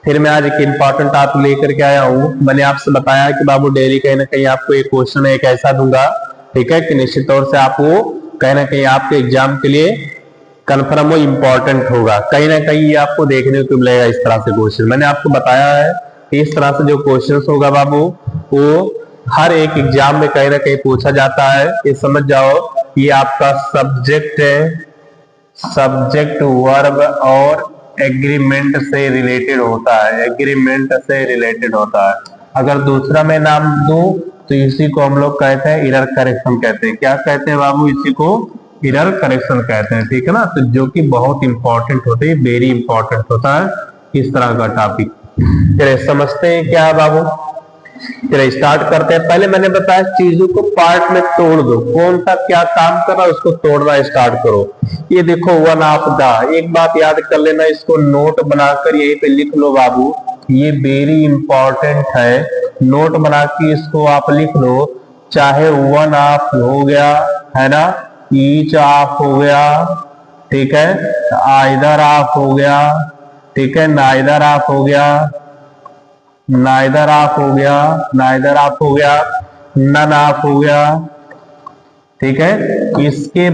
फिर मैं आज एक इंपॉर्टेंट टॉपिक लेकर के आया हूँ। मैंने आपसे बताया कि बाबू डेली कहीं ना कहीं आपको एक क्वेश्चन एक ऐसा दूंगा, ठीक है, कि निश्चित तौर से आप वो कहीं ना कहीं आपके एग्जाम के लिए कन्फर्म वो इंपॉर्टेंट होगा। कहीं ना कहीं ये आपको देखने को मिलेगा इस तरह से क्वेश्चन। मैंने आपको बताया है कि इस तरह से जो क्वेश्चन होगा बाबू वो हर एक एग्जाम में कहीं ना कहीं पूछा जाता है। ये समझ जाओ, ये आपका सब्जेक्ट है, सब्जेक्ट वर्ब और एग्रीमेंट से रिलेटेड होता है, एग्रीमेंट से रिलेटेड होता है। अगर दूसरा मैं नाम दूं तो इसी को हम लोग कहते हैं एरर करेक्शन कहते हैं। क्या कहते हैं बाबू? इसी को एरर करेक्शन कहते हैं, ठीक है ना। तो जो कि बहुत इंपॉर्टेंट होते हैं, वेरी इंपॉर्टेंट होता है इस तरह का टॉपिक। चलिए समझते हैं क्या है बाबू। चलिए स्टार्ट करते हैं। पहले मैंने बताया चीजों को पार्ट में तोड़ दो, कौन सा क्या काम कर रहा है उसको तोड़ना स्टार्ट करो। ये देखो वन ऑफ द, एक बात याद कर लेना, इसको नोट बनाकर यहीं पे लिख लो बाबू, ये वेरी इंपॉर्टेंट है। नोट बना के इसको आप लिख लो, चाहे वन ऑफ हो गया है ना, ईच ऑफ हो गया, ठीक है, आइदर ऑफ हो गया, ठीक है, नाइदर ऑफ हो गया, नाइदर ऑफ हो गया, नाइदर ऑफ हो गया, नन ऑफ हो गया, ठीक है। इसके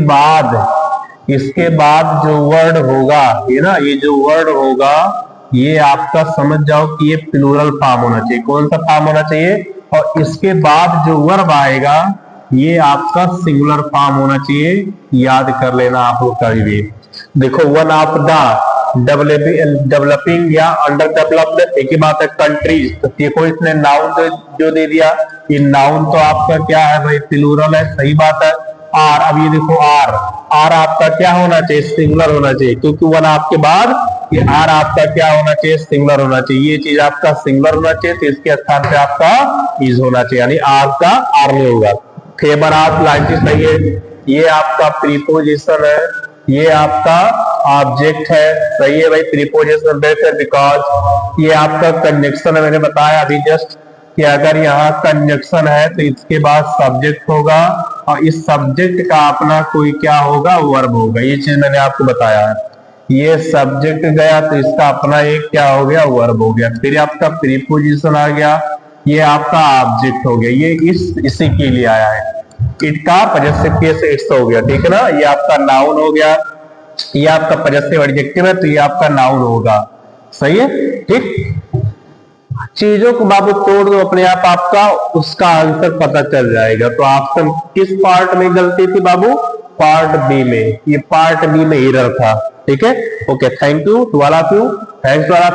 बाद जो वर्ड होगा, ये ना, ये जो वर्ड होगा ये आपका समझ जाओ कि ये प्लूरल फॉर्म होना चाहिए। कौन सा फॉर्म होना चाहिए? और इसके बाद जो वर्ब आएगा ये आपका सिंगुलर फॉर्म होना चाहिए। याद कर लेना आप लोग कभी भी। देखो वन ऑफ द, डेवलपिंग या अंडर डेवलप्ड एक ही बात है। कंट्रीज, तो देखो इसने नाउन जो दे दिया, ये नाउन तो आपका क्या है भाई? प्लूरल है, सही बात है। आर, अब ये देखो आर, आर आपका क्या होना चाहिए? सिंगुलर होना चाहिए, क्योंकि वन आपके बाद ये आर आपका क्या होना चाहिए? सिंगुलर होना चाहिए। ये चीज आपका सिंगुलर होना चाहिए, तो इसके स्थान पे आपका इज होना चाहिए, यानी आर का आर में होगा। फेवर ऑफ लाइफ सही है। ये आपका प्रीपोजिशन है, ये आपका ऑब्जेक्ट है, सही है भाई। प्रीपोजिशन बेस है बिकॉज ये आपका कंजक्शन है। मैंने बताया अभी जस्ट कि अगर यहाँ कंजक्शन है तो इसके बाद सब्जेक्ट होगा और इस सब्जेक्ट का अपना कोई क्या होगा? वर्ब होगा। ये चीज मैंने आपको बताया है। ये सब्जेक्ट गया तो इसका अपना एक क्या हो गया? वर्ब हो गया। फिर आपका प्रीपोजिशन आ गया, ये आपका ऑब्जेक्ट हो गया। ये इसी के लिए आया है, इट का पजेसिव केस इट्स हो गया, ठीक है ना। ये आपका नाउन हो गया, ये आपका पजेसिव एडजेक्टिव है तो ये आपका नाउन होगा, सही है, ठीक। चीजों को बाबू तोड़ दो, अपने आप आपका उसका आंसर पता चल जाएगा। तो ऑप्शन किस पार्ट में गलती थी बाबू? पार्ट बी में। ये पार्ट बी में एरर था, ठीक है। Okay, thank you to all of you, thanks to all of you.